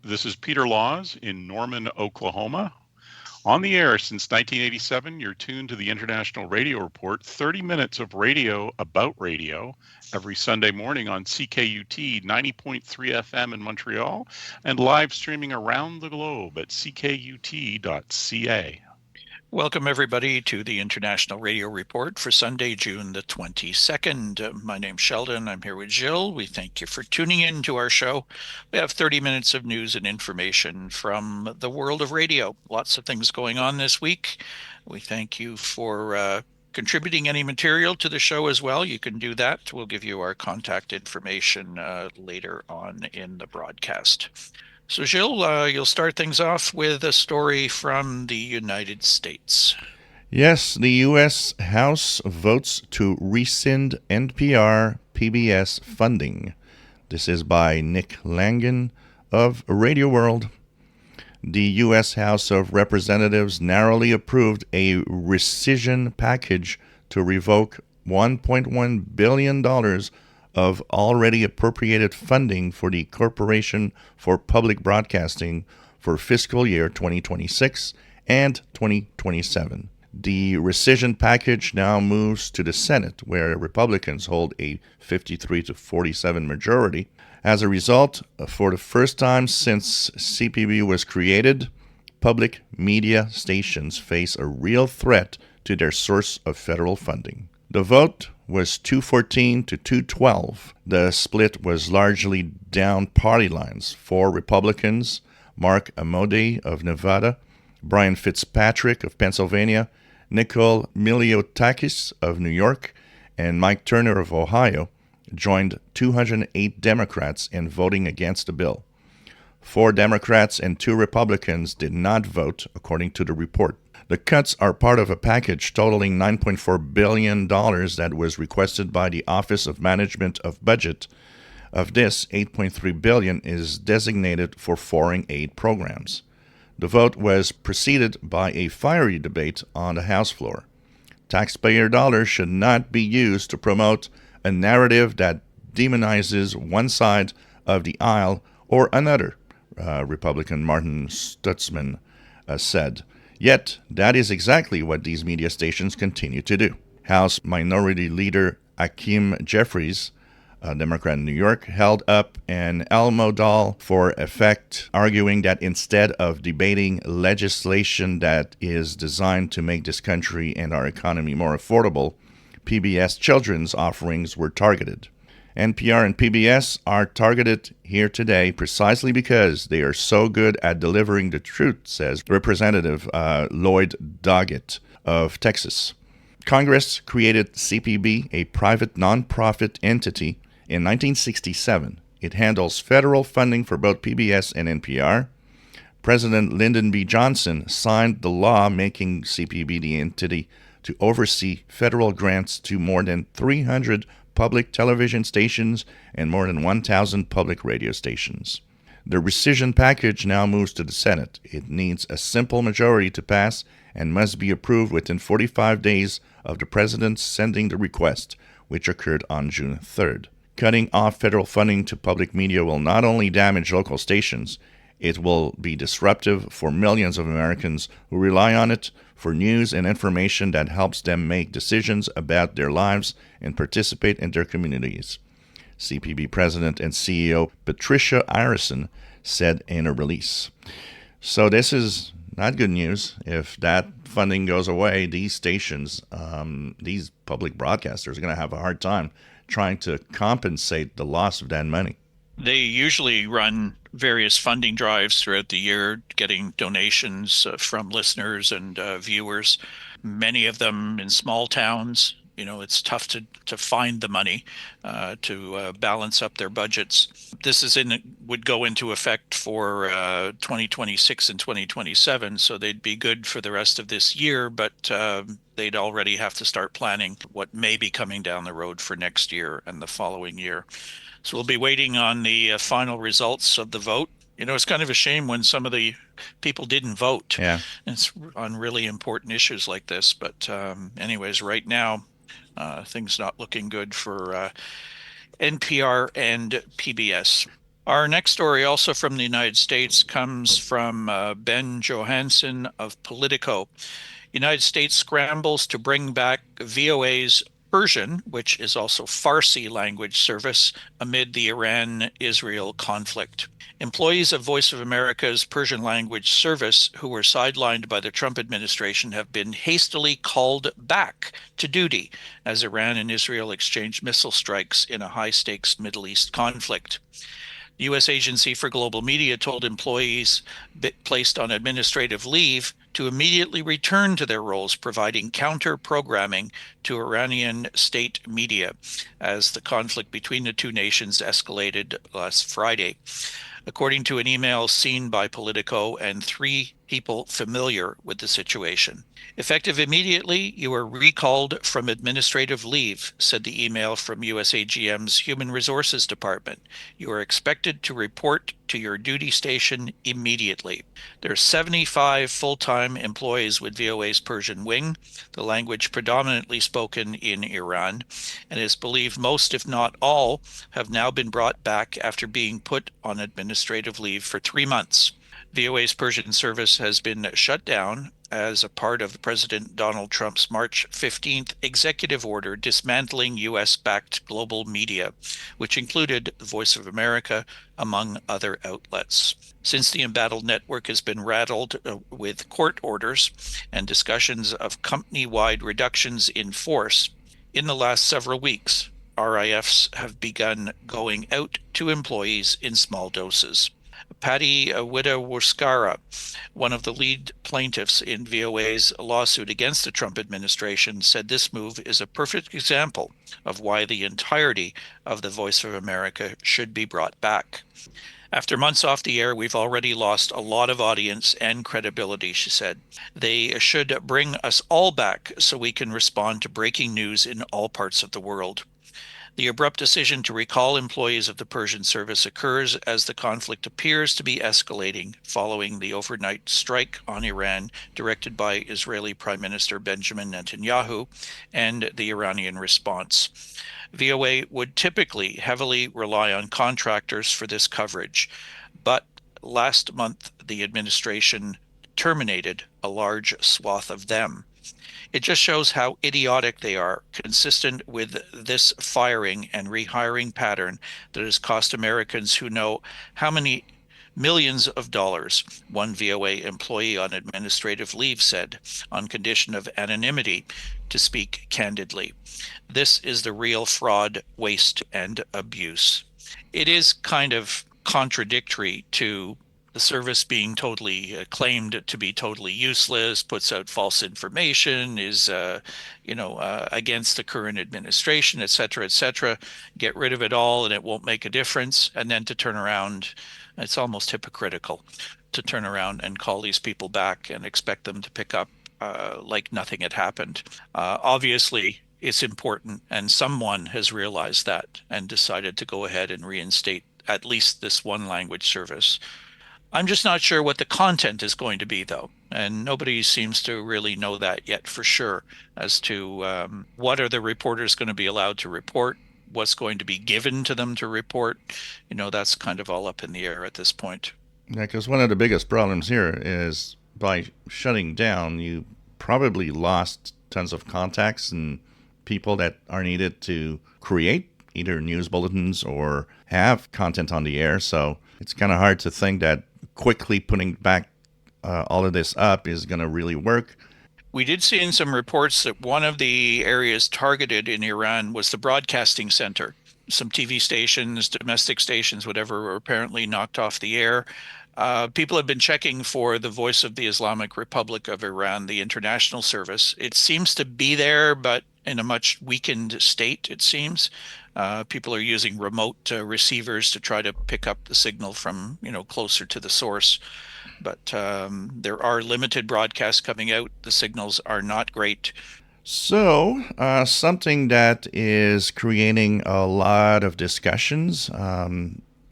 This is Peter Laws in Norman, Oklahoma. On the air since 1987, you're tuned to the International Radio Report, 30 minutes of radio about radio every Sunday morning on CKUT 90.3 FM in Montreal and live streaming around the globe at ckut.ca. Welcome, everybody, to the International Radio Report for Sunday, June the 22nd. My name's Sheldon. I'm here with Jill. We thank you for tuning in to our show. We have 30 minutes of news and information from the world of radio. Lots of things going on this week. We thank you for contributing any material to the show as well. You can do that. We'll give you our contact information later on in the broadcast. So, Jill, you'll start things off with a story from the United States. Yes, the U.S. House votes to rescind NPR PBS funding. This is by Nick Langan of Radio World. The U.S. House of Representatives narrowly approved a rescission package to revoke $1.1 billion of already appropriated funding for the Corporation for Public Broadcasting for fiscal year 2026 and 2027. The rescission package now moves to the Senate, where Republicans hold a 53-47 majority. As a result, for the first time since CPB was created, public media stations face a real threat to their source of federal funding. The vote was 214 to 212. The split was largely down party lines. 4 Republicans, Mark Amodei of Nevada, Brian Fitzpatrick of Pennsylvania, Nicole Miliotakis of New York, and Mike Turner of Ohio, joined 208 Democrats in voting against the bill. 4 Democrats and 2 Republicans did not vote, according to the report. The cuts are part of a package totaling $9.4 billion that was requested by the Office of Management of Budget. Of this, $8.3 billion is designated for foreign aid programs. The vote was preceded by a fiery debate on the House floor. Taxpayer dollars should not be used to promote a narrative that demonizes one side of the aisle or another, Republican Martin Stutzman said. Yet, that is exactly what these media stations continue to do. House Minority Leader Hakeem Jeffries, a Democrat in New York, held up an Elle modal for effect, arguing that instead of debating legislation that is designed to make this country and our economy more affordable, PBS children's offerings were targeted. NPR and PBS are targeted here today precisely because they are so good at delivering the truth, says Representative Lloyd Doggett of Texas. Congress created CPB, a private nonprofit entity, in 1967. It handles federal funding for both PBS and NPR. President Lyndon B. Johnson signed the law making CPB the entity to oversee federal grants to more than 300 public television stations and more than 1,000 public radio stations. The rescission package now moves to the Senate. It needs a simple majority to pass and must be approved within 45 days of the president sending the request, which occurred on June 3rd. Cutting off federal funding to public media will not only damage local stations, it will be disruptive for millions of Americans who rely on it for news and information that helps them make decisions about their lives and participate in their communities, CPB President and CEO Patricia Arison said in a release. So this is not good news. If that funding goes away, these stations, these public broadcasters are going to have a hard time trying to compensate the loss of that money. They usually run various funding drives throughout the year, getting donations from listeners and viewers, many of them in small towns. You know, it's tough to find the money to balance up their budgets. This would go into effect for 2026 and 2027, so they'd be good for the rest of this year, but they'd already have to start planning what may be coming down the road for next year and the following year. So we'll be waiting on the final results of the vote. You know, it's kind of a shame when some of the people didn't vote. Yeah. It's on really important issues like this. But anyways, right now, things not looking good for NPR and PBS. Our next story, also from the United States, comes from Ben Johansen of Politico. United States scrambles to bring back VOA's Persian, which is also Farsi language service, amid the Iran-Israel conflict. Employees of Voice of America's Persian language service who were sidelined by the Trump administration have been hastily called back to duty as Iran and Israel exchanged missile strikes in a high-stakes Middle East conflict. The U.S. Agency for Global Media told employees placed on administrative leave to immediately return to their roles, providing counter-programming to Iranian state media as the conflict between the two nations escalated last Friday. According to an email seen by Politico and 3 people familiar with the situation. Effective immediately, you are recalled from administrative leave, said the email from USAGM's Human Resources Department. You are expected to report to your duty station immediately. There are 75 full-time employees with VOA's Persian wing, the language predominantly spoken in Iran, and it is believed most, if not all, have now been brought back after being put on administrative leave for 3 months. VOA's Persian service has been shut down as a part of President Donald Trump's March 15th executive order dismantling U.S.-backed global media, which included the Voice of America, among other outlets. Since the embattled network has been rattled with court orders and discussions of company-wide reductions in force, in the last several weeks, RIFs have begun going out to employees in small doses. Patty Widaworskara, one of the lead plaintiffs in VOA's lawsuit against the Trump administration, said this move is a perfect example of why the entirety of the Voice of America should be brought back. After months off the air, we've already lost a lot of audience and credibility, she said. They should bring us all back so we can respond to breaking news in all parts of the world. The abrupt decision to recall employees of the Persian service occurs as the conflict appears to be escalating following the overnight strike on Iran directed by Israeli Prime Minister Benjamin Netanyahu and the Iranian response. VOA would typically heavily rely on contractors for this coverage, but last month the administration terminated a large swath of them. It just shows how idiotic they are, consistent with this firing and rehiring pattern that has cost Americans who know how many millions of dollars, one VOA employee on administrative leave said, on condition of anonymity, to speak candidly. This is the real fraud, waste, and abuse. It is kind of contradictory to the service being totally claimed to be totally useless, puts out false information, is against the current administration, et cetera, get rid of it all and it won't make a difference. And then to turn around, it's almost hypocritical to turn around and call these people back and expect them to pick up like nothing had happened. Obviously, it's important, and someone has realized that and decided to go ahead and reinstate at least this one language service. I'm just not sure what the content is going to be, though, and nobody seems to really know that yet for sure as to what are the reporters going to be allowed to report, what's going to be given to them to report. That's kind of all up in the air at this point. Yeah, because one of the biggest problems here is by shutting down, you probably lost tons of contacts and people that are needed to create either news bulletins or have content on the air. So it's kind of hard to think that quickly putting back all of this up is going to really work. We did see in some reports that one of the areas targeted in Iran was the broadcasting center. Some TV stations, domestic stations, whatever, were apparently knocked off the air. People have been checking for the Voice of the Islamic Republic of Iran, the international service. It seems to be there, but in a much weakened state, it seems. People are using remote receivers to try to pick up the signal from, closer to the source. But there are limited broadcasts coming out. The signals are not great. So, something that is creating a lot of discussions,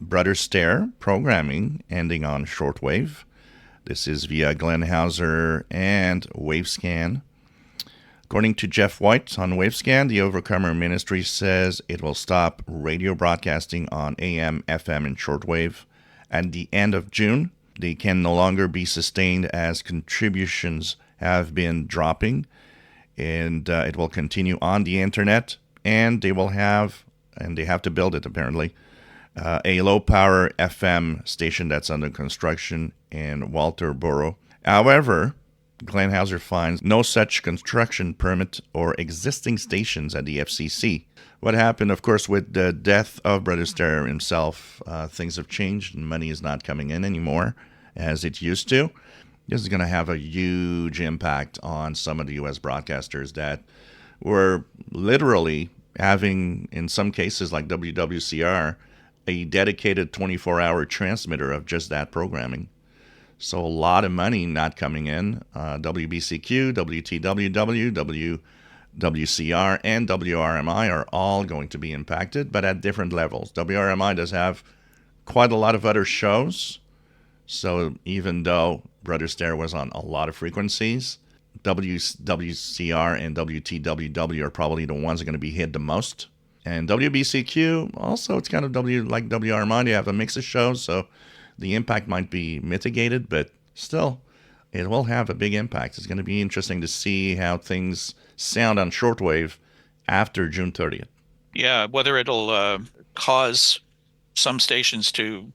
Brother Stair programming ending on shortwave. This is via Glenn Hauser and Wavescan. According to Jeff White on Wavescan, the Overcomer Ministry says it will stop radio broadcasting on AM, FM, and shortwave at the end of June. They can no longer be sustained as contributions have been dropping, and it will continue on the internet, and they have to build it apparently, a low-power FM station that's under construction in Walterboro. However, Glenn Hauser finds no such construction permit or existing stations at the FCC. What happened, of course, with the death of Brother Stair himself, things have changed and money is not coming in anymore as it used to. This is going to have a huge impact on some of the U.S. broadcasters that were literally having, in some cases like WWCR, a dedicated 24-hour transmitter of just that programming. So a lot of money not coming in. WBCQ, WTWW, WCR, and WRMI are all going to be impacted, but at different levels. WRMI does have quite a lot of other shows. So even though Brother Stair was on a lot of frequencies, WCR and WTWW are probably the ones that are going to be hit the most. And WBCQ, also, it's kind of like WRMI. They have a mix of shows, so the impact might be mitigated, but still, it will have a big impact. It's going to be interesting to see how things sound on shortwave after June 30th. Yeah, whether it'll cause some stations to,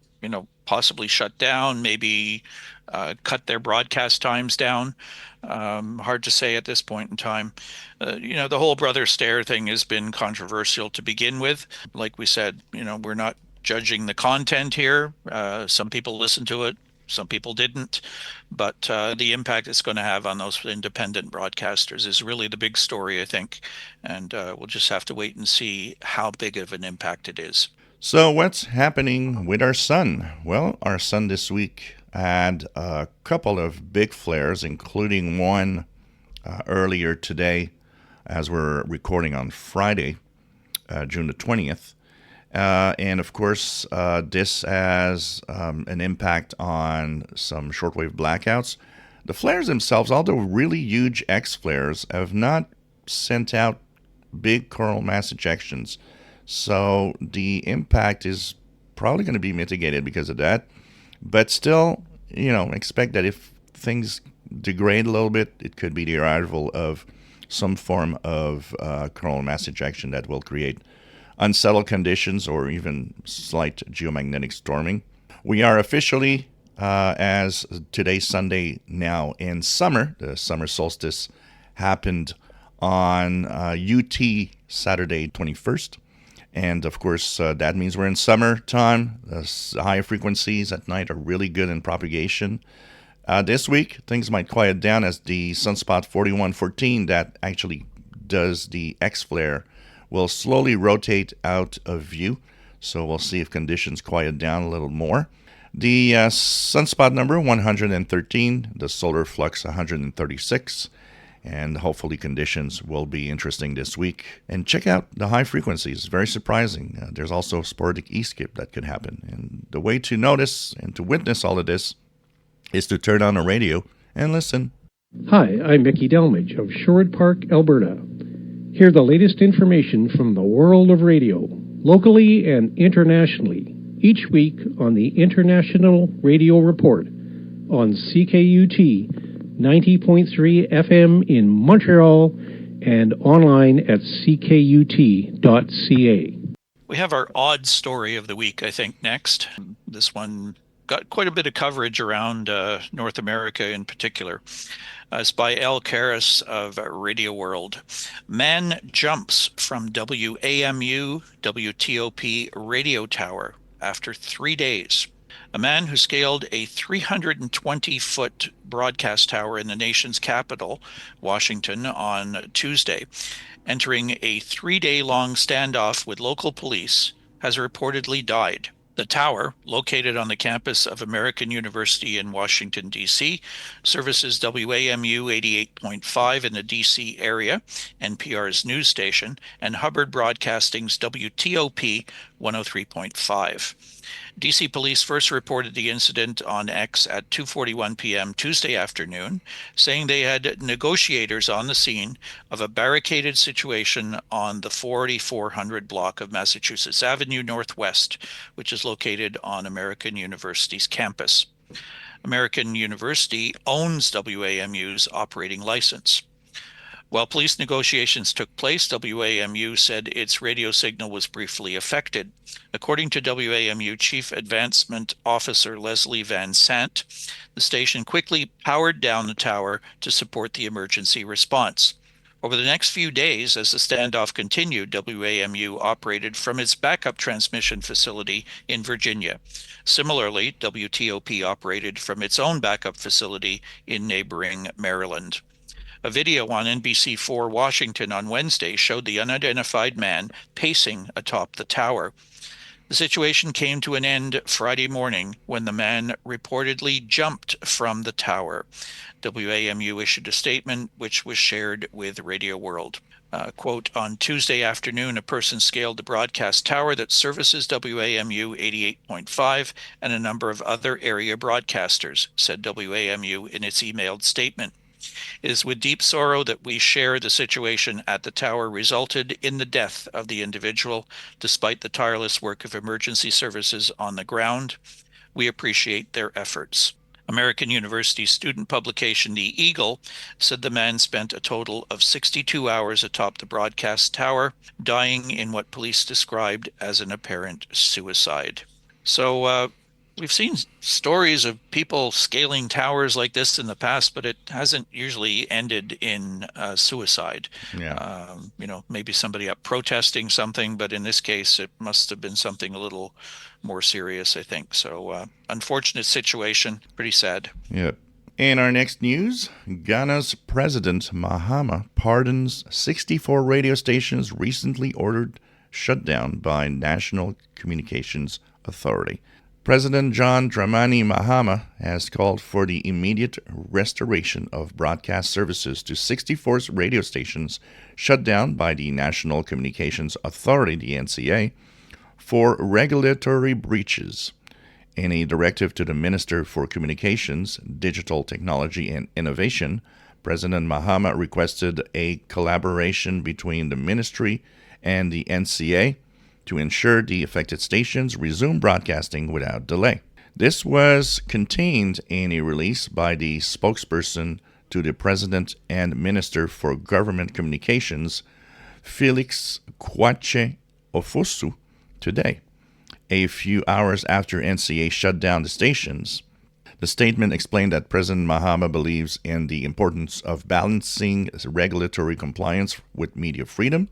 possibly shut down, maybe cut their broadcast times down. Hard to say at this point in time. The whole Brother Stair thing has been controversial to begin with. Like we said, we're not judging the content here. Some people listened to it, some people didn't. But the impact it's going to have on those independent broadcasters is really the big story, I think. And we'll just have to wait and see how big of an impact it is. So what's happening with our sun? Well, our sun this week had a couple of big flares, including one earlier today as we're recording on Friday, June the 20th. And of course, this has an impact on some shortwave blackouts. The flares themselves, although really huge X flares, have not sent out big coronal mass ejections. So the impact is probably going to be mitigated because of that. But still, expect that if things degrade a little bit, it could be the arrival of some form of coronal mass ejection that will create unsettled conditions or even slight geomagnetic storming. We are officially, as today's Sunday now, in summer. The summer solstice happened on UT Saturday 21st. And of course, that means we're in summertime. Higher frequencies at night are really good in propagation. This week, things might quiet down as the sunspot 4114 that actually does the X flare will slowly rotate out of view. So we'll see if conditions quiet down a little more. The sunspot number 113, the solar flux 136. And hopefully conditions will be interesting this week. And check out the high frequencies. Very surprising. There's also sporadic E-skip that could happen. And the way to notice and to witness all of this is to turn on a radio and listen. Hi, I'm Mickey Delmage of Sherwood Park, Alberta. Hear the latest information from the world of radio, locally and internationally, each week on the International Radio Report on CKUT 90.3 FM in Montreal and online at ckut.ca. We have our odd story of the week, I think, next. This one got quite a bit of coverage around North America in particular. It's by Elle, Kehres of Radio World. Man jumps from WAMU WTOP radio tower after 3 days. A man who scaled a 320-foot broadcast tower in the nation's capital, Washington, on Tuesday, entering a 3-day-long standoff with local police, has reportedly died. The tower, located on the campus of American University in Washington, D.C., services WAMU 88.5 in the D.C. area, NPR's news station, and Hubbard Broadcasting's WTOP 103.5. DC police first reported the incident on X at 2:41 p.m. Tuesday afternoon, saying they had negotiators on the scene of a barricaded situation on the 4400 block of Massachusetts Avenue Northwest, which is located on American University's campus. American University owns WAMU's operating license. While police negotiations took place, WAMU said its radio signal was briefly affected. According to WAMU Chief Advancement Officer Leslie Van Sant, the station quickly powered down the tower to support the emergency response. Over the next few days, as the standoff continued, WAMU operated from its backup transmission facility in Virginia. Similarly, WTOP operated from its own backup facility in neighboring Maryland. A video on NBC4 Washington on Wednesday showed the unidentified man pacing atop the tower. The situation came to an end Friday morning when the man reportedly jumped from the tower. WAMU issued a statement which was shared with Radio World. Quote, on Tuesday afternoon, a person scaled the broadcast tower that services WAMU 88.5 and a number of other area broadcasters, said WAMU in its emailed statement. It is with deep sorrow that we share the situation at the tower resulted in the death of the individual, despite the tireless work of emergency services on the ground. We appreciate their efforts. American University student publication The Eagle said the man spent a total of 62 hours atop the broadcast tower, dying in what police described as an apparent suicide. So, we've seen stories of people scaling towers like this in the past, but it hasn't usually ended in suicide. Yeah. Maybe somebody up protesting something, but in this case, it must have been something a little more serious, I think. So, unfortunate situation, pretty sad. Yep. In our next news, Ghana's President Mahama pardons 64 radio stations recently ordered shut down by National Communications Authority. President John Dramani Mahama has called for the immediate restoration of broadcast services to 64 radio stations shut down by the National Communications Authority, the NCA, for regulatory breaches. In a directive to the Minister for Communications, Digital Technology and Innovation, President Mahama requested a collaboration between the ministry and the NCA to ensure the affected stations resume broadcasting without delay. This was contained in a release by the spokesperson to the President and Minister for Government Communications, Felix Kwache Ofosu, today, a few hours after NCA shut down the stations. The statement explained that President Mahama believes in the importance of balancing regulatory compliance with media freedom,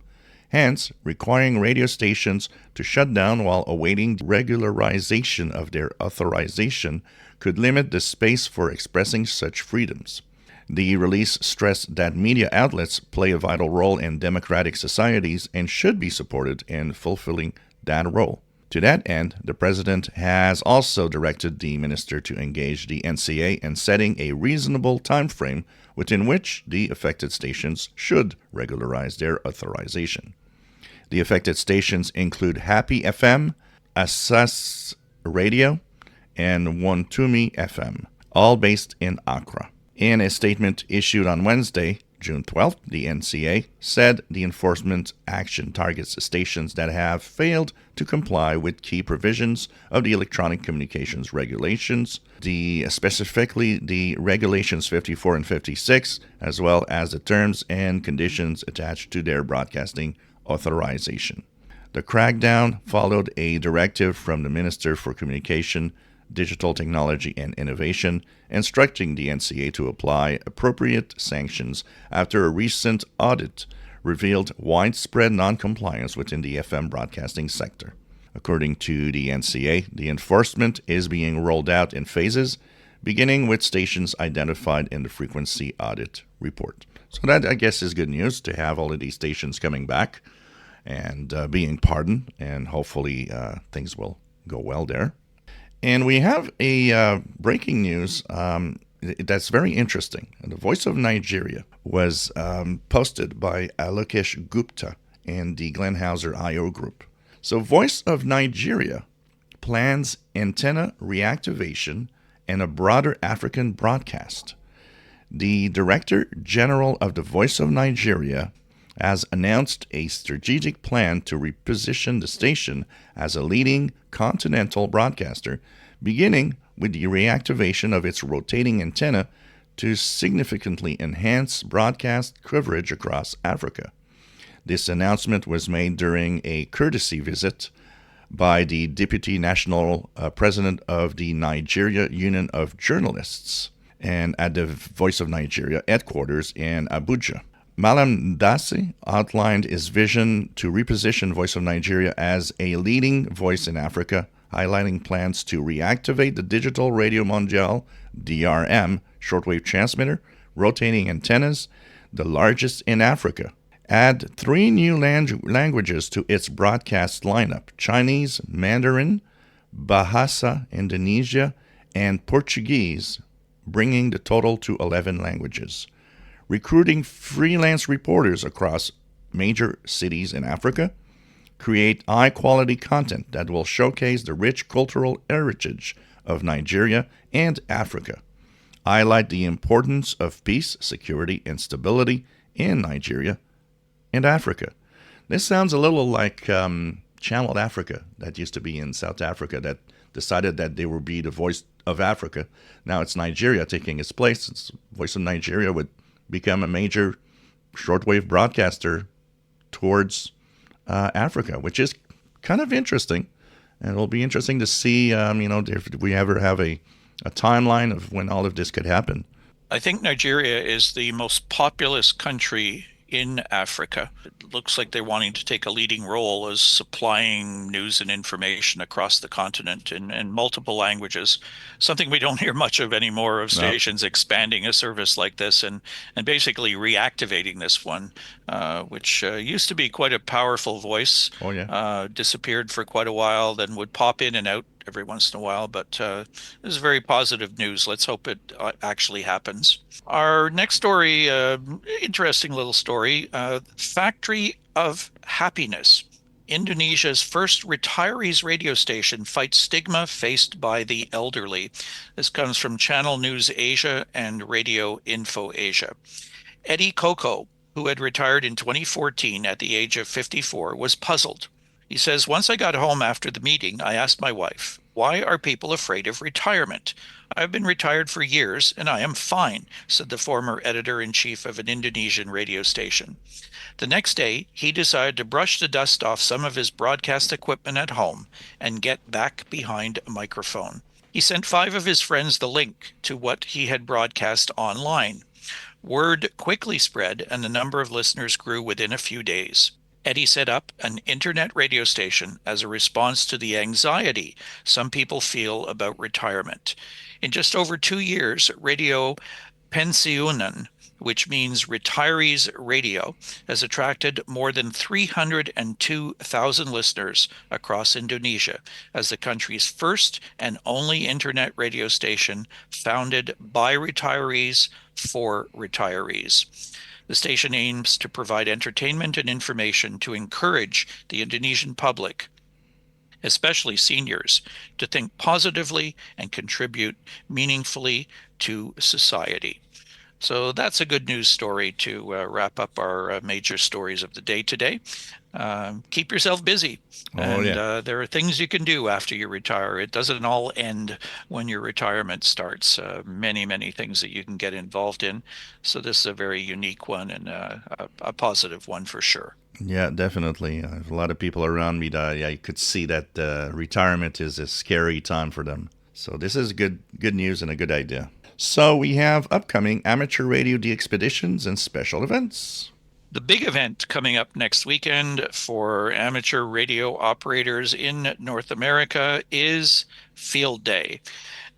hence requiring radio stations to shut down while awaiting regularization of their authorization could limit the space for expressing such freedoms. The release stressed that media outlets play a vital role in democratic societies and should be supported in fulfilling that role. To that end, the President has also directed the Minister to engage the NCA in setting a reasonable time frame within which the affected stations should regularize their authorization. The affected stations include Happy FM, Asas Radio, and Wontumi FM, all based in Accra. In a statement issued on Wednesday, June 12th, the NCA said the enforcement action targets stations that have failed to comply with key provisions of the Electronic Communications Regulations, specifically the Regulations 54 and 56, as well as the terms and conditions attached to their broadcasting authorization. The crackdown followed a directive from the Minister for Communication, Digital Technology and Innovation, instructing the NCA to apply appropriate sanctions after a recent audit revealed widespread non-compliance within the FM broadcasting sector. According to the NCA, the enforcement is being rolled out in phases, beginning with stations identified in the frequency audit report. So that, I guess, is good news to have all of these stations coming back and being pardoned, and hopefully things will go well there. And we have a breaking news that's very interesting. The Voice of Nigeria was posted by Alokesh Gupta and the Glenn Hauser IO group, So Voice of Nigeria plans antenna reactivation and a broader African broadcast. The Director General of the Voice of Nigeria has announced a strategic plan to reposition the station as a leading continental broadcaster, beginning with the reactivation of its rotating antenna to significantly enhance broadcast coverage across Africa. This announcement was made during a courtesy visit by the Deputy National President of the Nigeria Union of Journalists and at the Voice of Nigeria headquarters in Abuja. Malam Dasi outlined his vision to reposition Voice of Nigeria as a leading voice in Africa, highlighting plans to reactivate the Digital Radio Mondiale, DRM, shortwave transmitter, rotating antennas, the largest in Africa. Add 3 new languages to its broadcast lineup: Chinese, Mandarin, Bahasa Indonesia, and Portuguese, bringing the total to 11 languages. Recruiting freelance reporters across major cities in Africa. Create high-quality content that will showcase the rich cultural heritage of Nigeria and Africa. Highlight the importance of peace, security, and stability in Nigeria and Africa. This sounds a little like Channel Africa that used to be in South Africa that decided that they would be the voice of Africa. Now it's Nigeria taking its place. It's Voice of Nigeria would become a major shortwave broadcaster towards Africa, which is kind of interesting. And it'll be interesting to see, if we ever have a timeline of when all of this could happen. I think Nigeria is the most populous country in Africa. It looks like they're wanting to take a leading role as supplying news and information across the continent in multiple languages, something we don't hear much of anymore, of stations expanding a service like this and basically reactivating this one, which used to be quite a powerful voice. Oh, yeah. Disappeared for quite a while, then would pop in and out every once in a while, but this is very positive news. Let's hope it actually happens. Our next story, interesting little story, Factory of Happiness. Indonesia's first retirees radio station fights stigma faced by the elderly. This comes from Channel News Asia and Radio Info Asia. Eddie Coco, who had retired in 2014 at the age of 54, was puzzled. He says, "Once I got home after the meeting, I asked my wife, why are people afraid of retirement? I've been retired for years and I am fine," said the former editor-in-chief of an Indonesian radio station. The next day, he decided to brush the dust off some of his broadcast equipment at home and get back behind a microphone. He sent 5 of his friends the link to what he had broadcast online. Word quickly spread and the number of listeners grew within a few days. Eddie set up an internet radio station as a response to the anxiety some people feel about retirement. In just over 2 years, Radio Pensiunan, which means Retirees Radio, has attracted more than 302,000 listeners across Indonesia as the country's first and only internet radio station founded by retirees for retirees. The station aims to provide entertainment and information to encourage the Indonesian public, especially seniors, to think positively and contribute meaningfully to society. So that's a good news story to wrap up our major stories of the day today. Keep yourself busy. There are things you can do after you retire. It doesn't all end when your retirement starts. Many things that you can get involved in. So this is a very unique one and a positive one for sure. Yeah, definitely. A lot of people around me that I could see that retirement is a scary time for them. So this is good news and a good idea. So we have upcoming amateur radio DXPEDITIONS and special events. The big event coming up next weekend for amateur radio operators in North America is Field Day.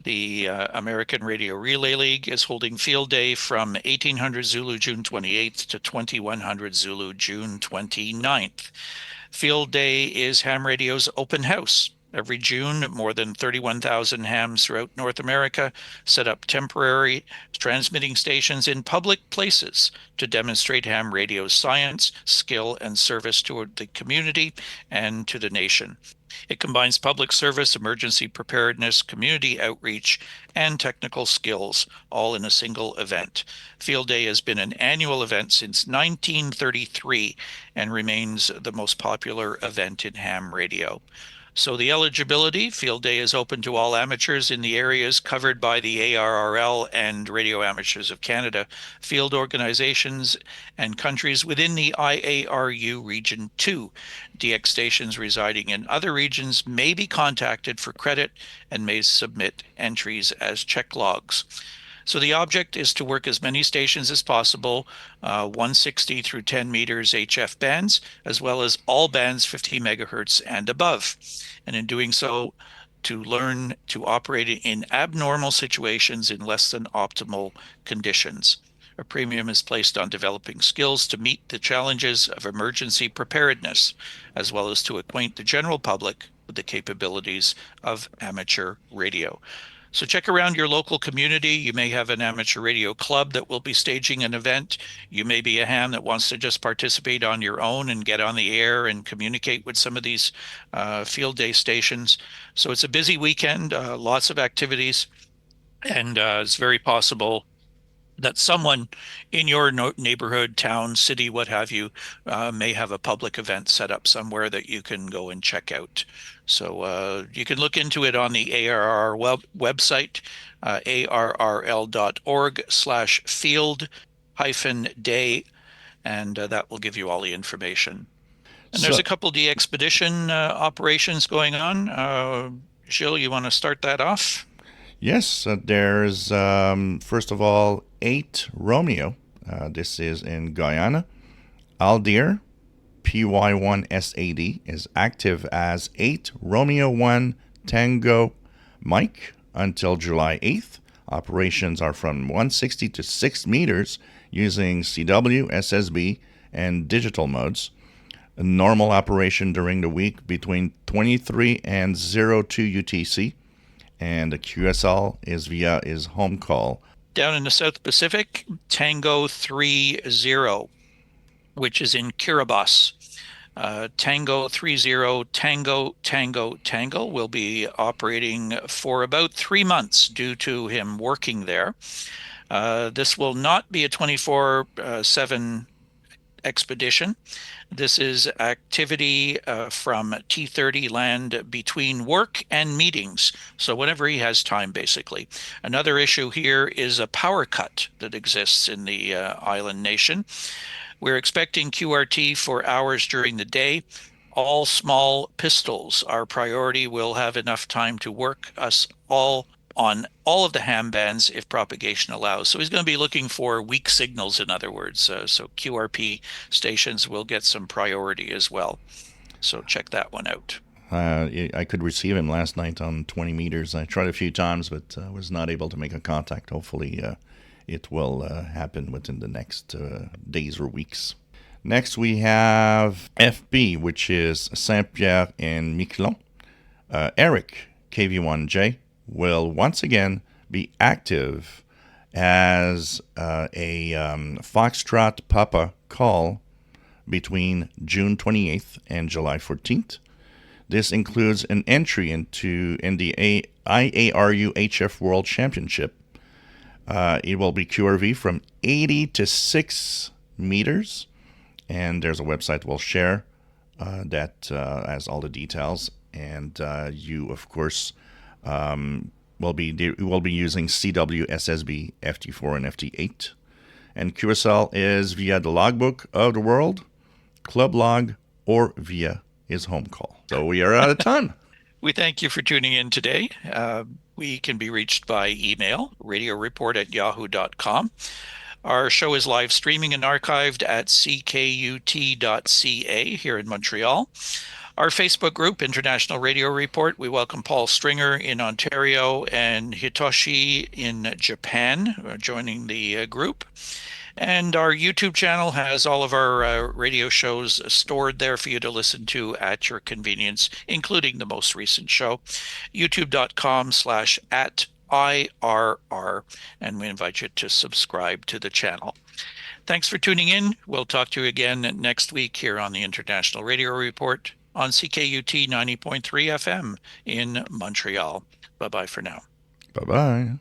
The American Radio Relay League is holding Field Day from 1800 Zulu June 28th to 2100 Zulu June 29th. Field Day is Ham Radio's open house. Every June, more than 31,000 hams throughout North America set up temporary transmitting stations in public places to demonstrate ham radio's science, skill, and service to the community and to the nation. It combines public service, emergency preparedness, community outreach, and technical skills, all in a single event. Field Day has been an annual event since 1933 and remains the most popular event in ham radio. So the eligibility, Field Day is open to all amateurs in the areas covered by the ARRL and Radio Amateurs of Canada, field organizations, and countries within the IARU Region 2. DX stations residing in other regions may be contacted for credit and may submit entries as check logs. So the object is to work as many stations as possible, 160 through 10 meters HF bands, as well as all bands 50 megahertz and above. And in doing so, to learn to operate in abnormal situations in less than optimal conditions. A premium is placed on developing skills to meet the challenges of emergency preparedness, as well as to acquaint the general public with the capabilities of amateur radio. So check around your local community. You may have an amateur radio club that will be staging an event. You may be a ham that wants to just participate on your own and get on the air and communicate with some of these field day stations. So it's a busy weekend, lots of activities, and it's very possible that someone in your neighborhood, town, city, what have you, may have a public event set up somewhere that you can go and check out. So you can look into it on the ARR website, arrl.org/field-day, and that will give you all the information. And there's a couple DXPEDITION operations going on. Gilles, you want to start that off? Yes, there's, first of all, 8 Romeo. This is in Guyana. Aldir, PY1SAD, is active as 8 Romeo 1 Tango Mike until July 8th. Operations are from 160 to 6 meters using CW, SSB, and digital modes. A normal operation during the week between 23 and 02 UTC. And the QSL is via his home call. Down in the South Pacific, Tango 30, which is in Kiribati. Tango 30 Tango will be operating for about 3 months due to him working there. This will not be a 24/7 expedition. This is activity from T30 land between work and meetings. So whenever he has time, basically. Another issue here is a power cut that exists in the island nation. We're expecting QRT for hours during the day. All small pistols, our priority, will have enough time to work us all on all of the ham bands if propagation allows. So he's going to be looking for weak signals, in other words. So QRP stations will get some priority as well. So check that one out. I could receive him last night on 20 meters. I tried a few times, but was not able to make a contact. Hopefully it will happen within the next days or weeks. Next we have FB, which is Saint-Pierre and Miquelon. Eric, KV1J, will once again be active as a Foxtrot Papa call between June 28th and July 14th. This includes an entry in the IARU HF World Championship. It will be QRV from 80 to 6 meters, and there's a website we'll share that has all the details. And you, of course, will be using CW, SSB, FT4, and FT8. And QSL is via the logbook of the world, club log, or via his home call. So we are out of time. We thank you for tuning in today. We can be reached by email, radioreport@yahoo.com. Our show is live streaming and archived at ckut.ca here in Montreal. Our Facebook group, International Radio Report, we welcome Paul Stringer in Ontario and Hitoshi in Japan joining the group. And our YouTube channel has all of our radio shows stored there for you to listen to at your convenience, including the most recent show, youtube.com/@IRR, and we invite you to subscribe to the channel. Thanks for tuning in. We'll talk to you again next week here on the International Radio Report on CKUT 90.3 FM in Montreal. Bye-bye for now. Bye-bye.